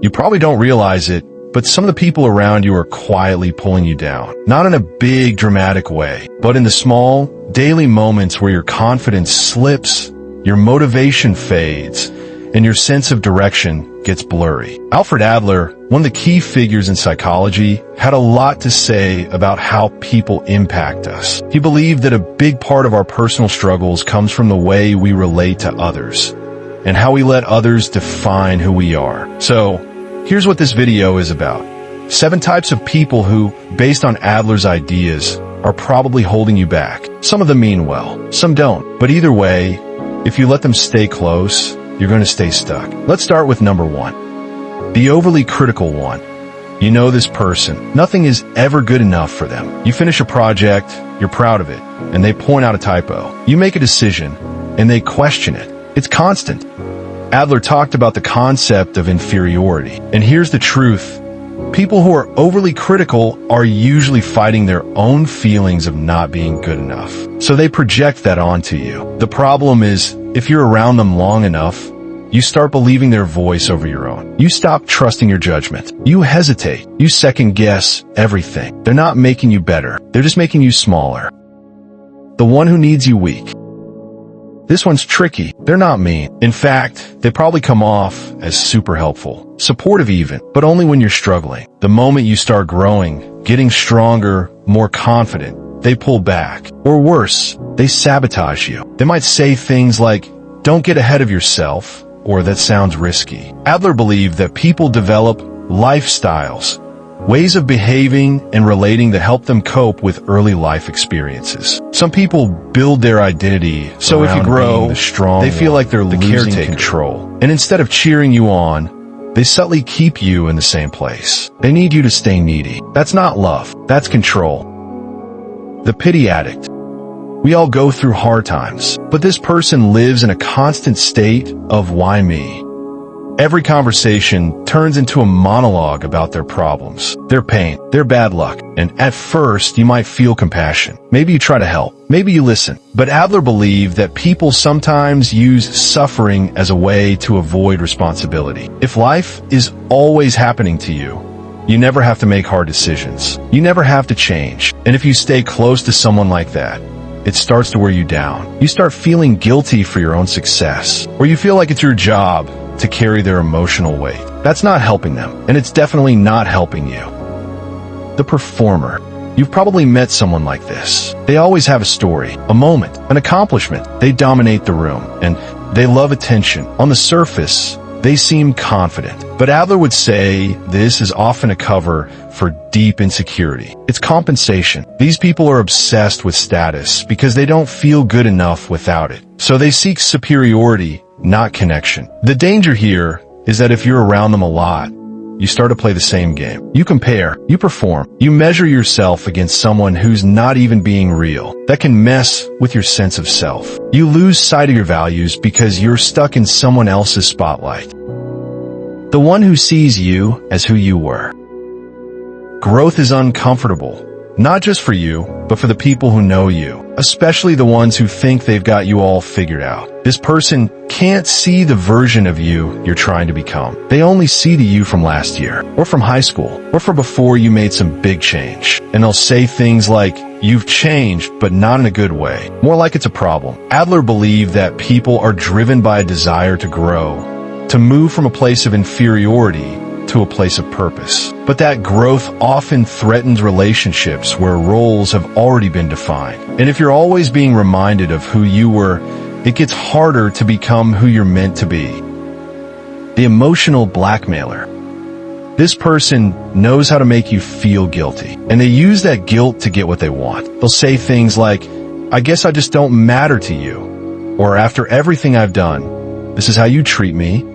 You probably don't realize it, but some of the people around you are quietly pulling you down. Not in a big, dramatic way, but in the small, daily moments where your confidence slips, your motivation fades, and your sense of direction gets blurry. Alfred Adler, one of the key figures in psychology, had a lot to say about how people impact us. He believed that a big part of our personal struggles comes from the way we relate to others, and how we let others define who we are. So, here's what this video is about. 7 types of people who, based on Adler's ideas, are probably holding you back. Some of them mean well, some don't. But either way, if you let them stay close, you're going to stay stuck. Let's start with number 1. The overly critical one. You know this person. Nothing is ever good enough for them. You finish a project, you're proud of it, and they point out a typo. You make a decision, and they question it. It's constant. Adler talked about the concept of inferiority. And here's the truth. People who are overly critical are usually fighting their own feelings of not being good enough. So they project that onto you. The problem is, if you're around them long enough, you start believing their voice over your own. You stop trusting your judgment. You hesitate. You second guess everything. They're not making you better. They're just making you smaller. The one who needs you weak. This one's tricky. They're not mean. In fact, they probably come off as super helpful, supportive even, but only when you're struggling. The moment you start growing, getting stronger, more confident, they pull back. Or worse, they sabotage you. They might say things like, "Don't get ahead of yourself," or "That sounds risky." Adler believed that people develop lifestyles, ways of behaving and relating that help them cope with early life experiences. Some people build their identity so if you grow, they feel like they're losing control. And instead of cheering you on, they subtly keep you in the same place. They need you to stay needy. That's not love. That's control. The pity addict. We all go through hard times, but this person lives in a constant state of why me? Every conversation turns into a monologue about their problems, their pain, their bad luck, and at first you might feel compassion. Maybe you try to help, maybe you listen. But Adler believed that people sometimes use suffering as a way to avoid responsibility. If life is always happening to you, you never have to make hard decisions. You never have to change. And if you stay close to someone like that, it starts to wear you down. You start feeling guilty for your own success, or you feel like it's your job to carry their emotional weight. That's not helping them, and it's definitely not helping you. The performer. You've probably met someone like this. They always have a story, a moment, an accomplishment. They dominate the room, and they love attention. On the surface, they seem confident. But Adler would say this is often a cover for deep insecurity. It's compensation. These people are obsessed with status because they don't feel good enough without it. So they seek superiority, not connection. The danger here is that if you're around them a lot, you start to play the same game. You compare, you perform, you measure yourself against someone who's not even being real. That can mess with your sense of self. You lose sight of your values because you're stuck in someone else's spotlight. The one who sees you as who you were. Growth is uncomfortable, not just for you, but for the people who know you, especially the ones who think they've got you all figured out. This person can't see the version of you you're trying to become. They only see to you from last year, or from high school, or from before you made some big change. And they'll say things like, "You've changed, but not in a good way." More like it's a problem. Adler believed that people are driven by a desire to grow, to move from a place of inferiority to a place of purpose. But that growth often threatens relationships where roles have already been defined. And if you're always being reminded of who you were, it gets harder to become who you're meant to be. The emotional blackmailer. This person knows how to make you feel guilty, and they use that guilt to get what they want. They'll say things like, "I guess I just don't matter to you," or "After everything I've done, this is how you treat me."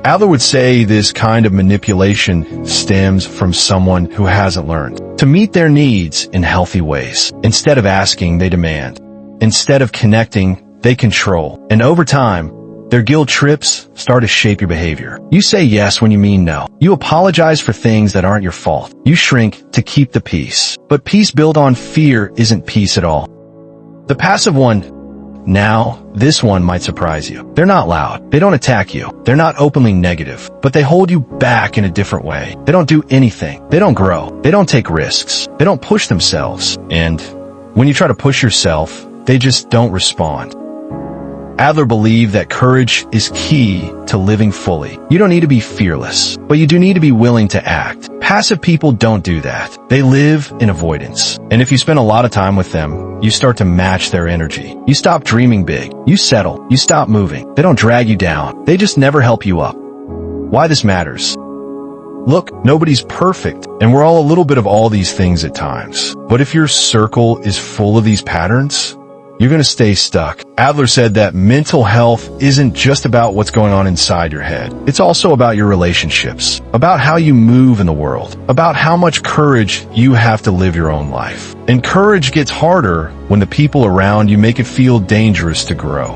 Adler would say this kind of manipulation stems from someone who hasn't learned to meet their needs in healthy ways. Instead of asking, they demand. Instead of connecting, they control. And over time, their guilt trips start to shape your behavior. You say yes when you mean no. You apologize for things that aren't your fault. You shrink to keep the peace. But peace built on fear isn't peace at all. The passive one. Now, this one might surprise you. They're not loud. They don't attack you. They're not openly negative, but they hold you back in a different way. They don't do anything. They don't grow. They don't take risks. They don't push themselves. And when you try to push yourself, they just don't respond. Adler believed that courage is key to living fully. You don't need to be fearless, but you do need to be willing to act. Passive people don't do that. They live in avoidance. And if you spend a lot of time with them, you start to match their energy. You stop dreaming big. You settle. You stop moving. They don't drag you down. They just never help you up. Why this matters? Look, nobody's perfect, and we're all a little bit of all these things at times. But if your circle is full of these patterns, you're going to stay stuck. Adler said that mental health isn't just about what's going on inside your head. It's also about your relationships, about how you move in the world, about how much courage you have to live your own life. And courage gets harder when the people around you make it feel dangerous to grow.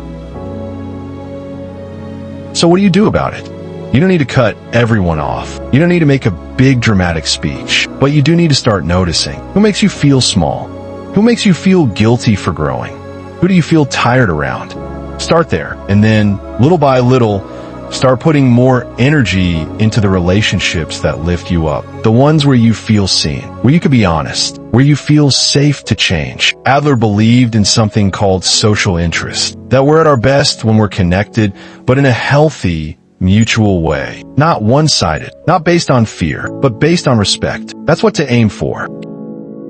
So what do you do about it? You don't need to cut everyone off. You don't need to make a big dramatic speech, but you do need to start noticing who makes you feel small, who makes you feel guilty for growing. Who do you feel tired around? Start there, and then, little by little, start putting more energy into the relationships that lift you up. The ones where you feel seen, where you can be honest, where you feel safe to change. Adler believed in something called social interest, that we're at our best when we're connected, but in a healthy, mutual way. Not one-sided, not based on fear, but based on respect. That's what to aim for.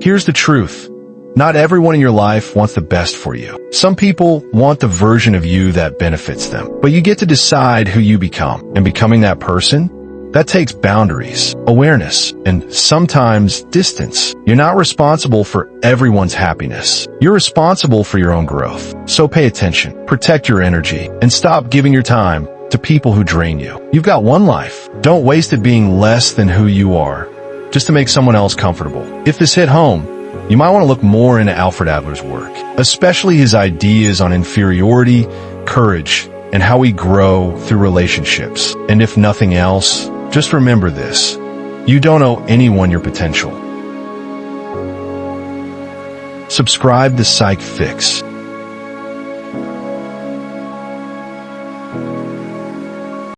Here's the truth. Not everyone in your life wants the best for you. Some people want the version of you that benefits them, but you get to decide who you become. And becoming that person, that takes boundaries, awareness, and sometimes distance. You're not responsible for everyone's happiness. You're responsible for your own growth. So pay attention, protect your energy, and stop giving your time to people who drain you. You've got one life. Don't waste it being less than who you are, just to make someone else comfortable. If this hit home, you might want to look more into Alfred Adler's work, especially his ideas on inferiority, courage, and how we grow through relationships. And if nothing else, just remember this. You don't owe anyone your potential. Subscribe to Psych Fix